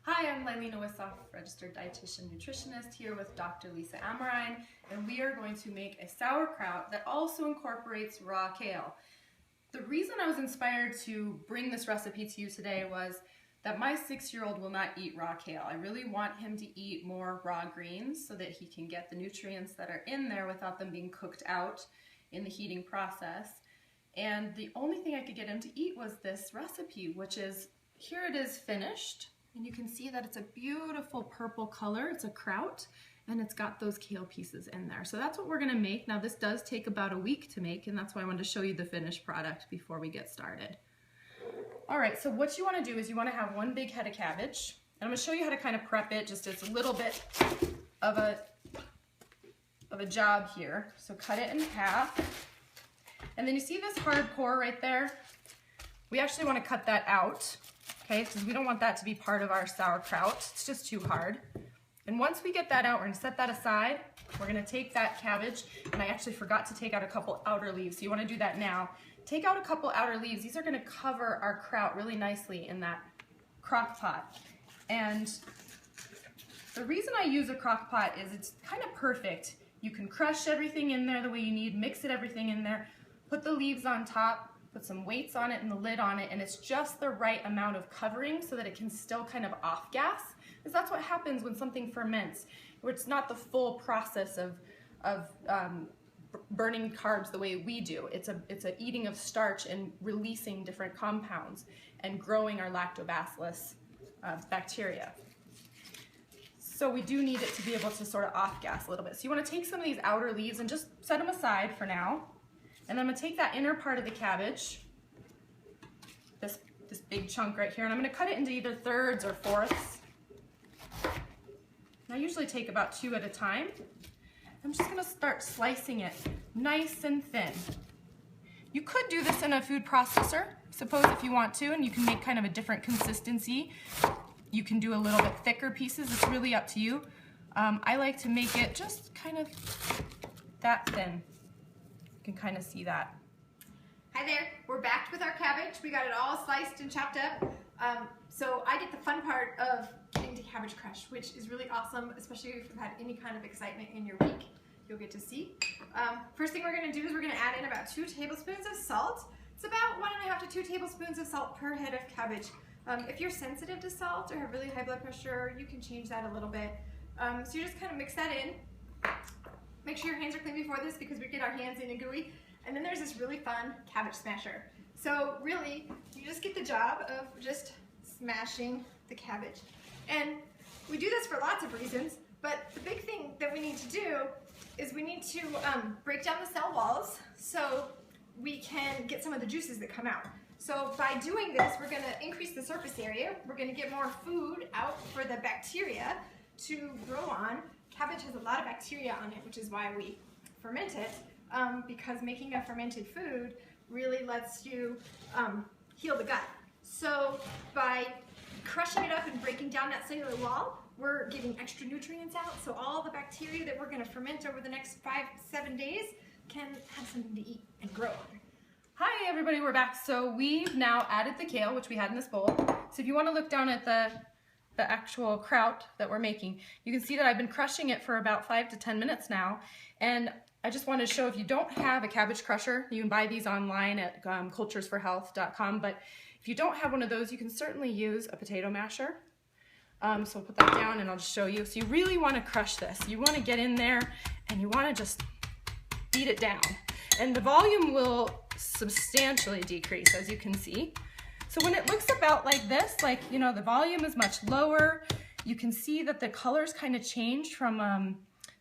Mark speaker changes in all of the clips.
Speaker 1: Hi, I'm Lylena Wissoff, registered dietitian nutritionist here with Dr. Lisa Amrine, and we are going to make a sauerkraut that also incorporates raw kale. The reason I was inspired to bring this recipe to you today was that my 6-year-old will not eat raw kale. I really want him to eat more raw greens so that he can get the nutrients that are in there without them being cooked out in the heating process. And the only thing I could get him to eat was this recipe, which is, here it is finished. And you can see that it's a beautiful purple color. It's a kraut, and it's got those kale pieces in there. So that's what we're gonna make. Now this does take about a week to make, and that's why I wanted to show you the finished product before we get started. All right, so what you wanna do is you wanna have one big head of cabbage. And I'm gonna show you how to kind of prep it, just it's a little bit of a job here. So cut it in half. And then you see this hard core right there? We actually wanna cut that out. Okay, because we don't want that to be part of our sauerkraut. It's just too hard. And once we get that out, we're going to set that aside. We're going to take that cabbage, and I actually forgot to take out a couple outer leaves, so you want to do that now. Take out a couple outer leaves. These are going to cover our kraut really nicely in that crock pot. And the reason I use a crock pot is it's kind of perfect. You can crush everything in there the way you need, mix everything in there, put the leaves on top, put some weights on it and the lid on it, and it's just the right amount of covering so that it can still kind of off gas. Because that's what happens when something ferments, where it's not the full process of burning carbs the way we do. It's a eating of starch and releasing different compounds and growing our lactobacillus bacteria. So we do need it to be able to sort of off gas a little bit. So you want to take some of these outer leaves and just set them aside for now. And I'm going to take that inner part of the cabbage, this big chunk right here, and I'm going to cut it into either thirds or fourths. And I usually take about 2 at a time. I'm just going to start slicing it nice and thin. You could do this in a food processor, suppose if you want to, and you can make kind of a different consistency. You can do a little bit thicker pieces. It's really up to you. I like to make it just kind of that thin. You can kind of see that.
Speaker 2: Hi there, we're back with our cabbage. We got it all sliced and chopped up. So I get the fun part of getting to Cabbage Crush, which is really awesome, especially if you've had any kind of excitement in your week. You'll get to see. First thing we're going to do is we're going to add in about 2 tablespoons of salt. It's about 1.5 to 2 tablespoons of salt per head of cabbage. If you're sensitive to salt or have really high blood pressure, you can change that a little bit. So you just kind of mix that in. Make sure your hands are clean before this because we get our hands in a gooey. And then there's this really fun cabbage smasher. So really, you just get the job of just smashing the cabbage. And we do this for lots of reasons, but the big thing that we need to do is we need to break down the cell walls so we can get some of the juices that come out. So by doing this, we're going to increase the surface area. We're going to get more food out for the bacteria to grow on. Cabbage has a lot of bacteria on it, which is why we ferment it, because making a fermented food really lets you heal the gut. So by crushing it up and breaking down that cellular wall, we're getting extra nutrients out, so all the bacteria that we're going to ferment over the next 5-7 days can have something to eat and grow on.
Speaker 1: Hi everybody, we're back. So we've now added the kale, which we had in this bowl. So if you want to look down at the actual kraut that we're making, you can see that I've been crushing it for about 5 to 10 minutes now. And I just wanted to show, if you don't have a cabbage crusher, you can buy these online at culturesforhealth.com, but if you don't have one of those, you can certainly use a potato masher. So I'll put that down and I'll just show you. So you really want to crush this. You want to get in there and you want to just beat it down. And the volume will substantially decrease, as you can see. So when it looks about like this, like, you know, the volume is much lower. You can see that the colors kind of changed from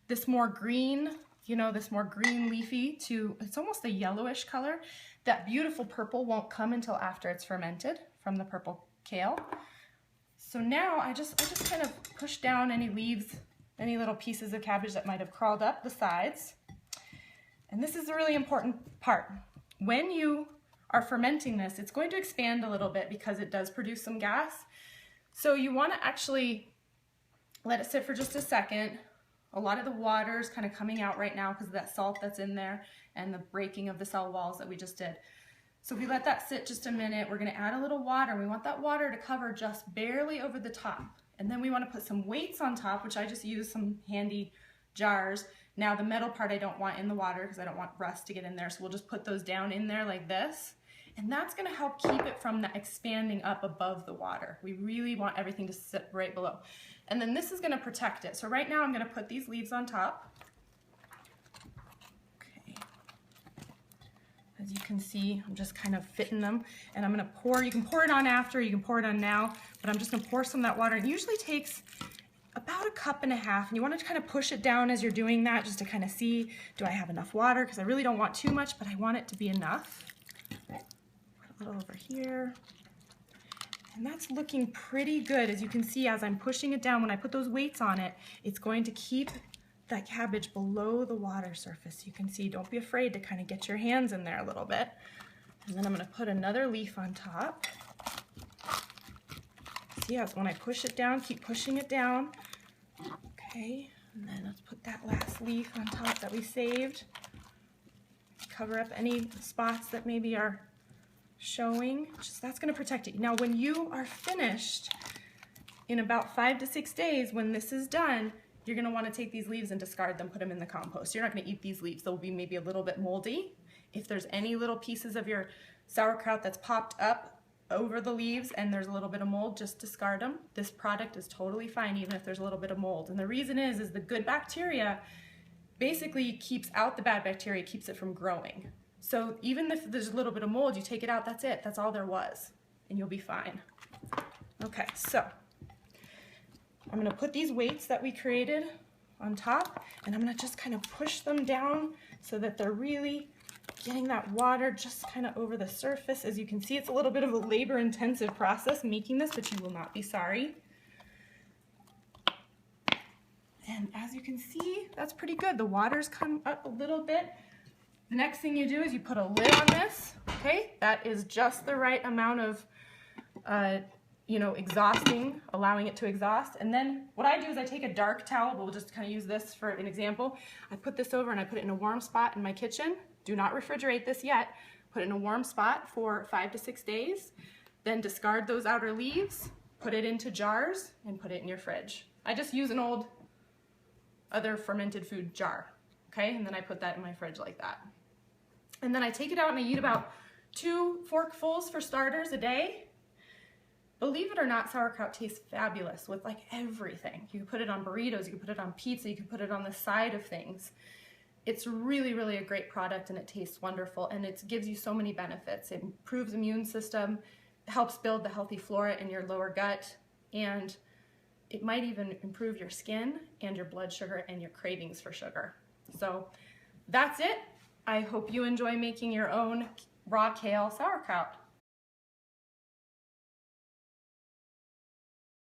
Speaker 1: this more green, you know, this more green leafy to, it's almost a yellowish color. That beautiful purple won't come until after it's fermented from the purple kale. So now I just kind of push down any leaves, any little pieces of cabbage that might have crawled up the sides. And this is a really important part. When you are fermenting this, it's going to expand a little bit because it does produce some gas. So you want to actually let it sit for just a second. A lot of the water is kind of coming out right now because of that salt that's in there and the breaking of the cell walls that we just did. So if we let that sit just a minute, we're going to add a little water. We want that water to cover just barely over the top. And then we want to put some weights on top, which I just use some handy jars. Now the metal part I don't want in the water because I don't want rust to get in there, so we'll just put those down in there like this. And that's going to help keep it from expanding up above the water. We really want everything to sit right below. And then this is going to protect it. So right now I'm going to put these leaves on top. Okay. As you can see, I'm just kind of fitting them. And I'm going to pour, you can pour it on after, you can pour it on now, but I'm just going to pour some of that water. It usually takes about 1.5 cups, and you want to kind of push it down as you're doing that just to kind of see, do I have enough water? Because I really don't want too much, but I want it to be enough. Put a little over here. And that's looking pretty good. As you can see, as I'm pushing it down, when I put those weights on it, it's going to keep that cabbage below the water surface. You can see, don't be afraid to kind of get your hands in there a little bit. And then I'm going to put another leaf on top. See, as when I push it down, keep pushing it down. Okay, and then let's put that last leaf on top that we saved. Cover up any spots that maybe are showing. That's going to protect it. Now when you are finished, in about 5 to 6 days, when this is done, you're going to want to take these leaves and discard them, put them in the compost. You're not going to eat these leaves. They'll be maybe a little bit moldy. If there's any little pieces of your sauerkraut that's popped up over the leaves and there's a little bit of mold, just discard them. This product is totally fine even if there's a little bit of mold. And the reason is the good bacteria basically keeps out the bad bacteria, keeps it from growing. So even if there's a little bit of mold, you take it out, that's it. That's all there was, and you'll be fine. Okay, so I'm going to put these weights that we created on top, and I'm going to just kind of push them down so that they're really getting that water just kind of over the surface. As you can see, it's a little bit of a labor-intensive process making this, but you will not be sorry. And as you can see, that's pretty good. The water's come up a little bit. The next thing you do is you put a lid on this, okay? That is just the right amount of, exhausting, allowing it to exhaust. And then what I do is I take a dark towel, but we'll just kind of use this for an example. I put this over and I put it in a warm spot in my kitchen. Do not refrigerate this yet. Put it in a warm spot for 5 to 6 days. Then discard those outer leaves, put it into jars, and put it in your fridge. I just use an old other fermented food jar, okay? And then I put that in my fridge like that. And then I take it out and I eat about 2 forkfuls for starters a day. Believe it or not, sauerkraut tastes fabulous with like everything. You can put it on burritos, you can put it on pizza, you can put it on the side of things. It's really, really a great product and it tastes wonderful and it gives you so many benefits. It improves the immune system, helps build the healthy flora in your lower gut, and it might even improve your skin and your blood sugar and your cravings for sugar. So that's it. I hope you enjoy making your own raw kale sauerkraut.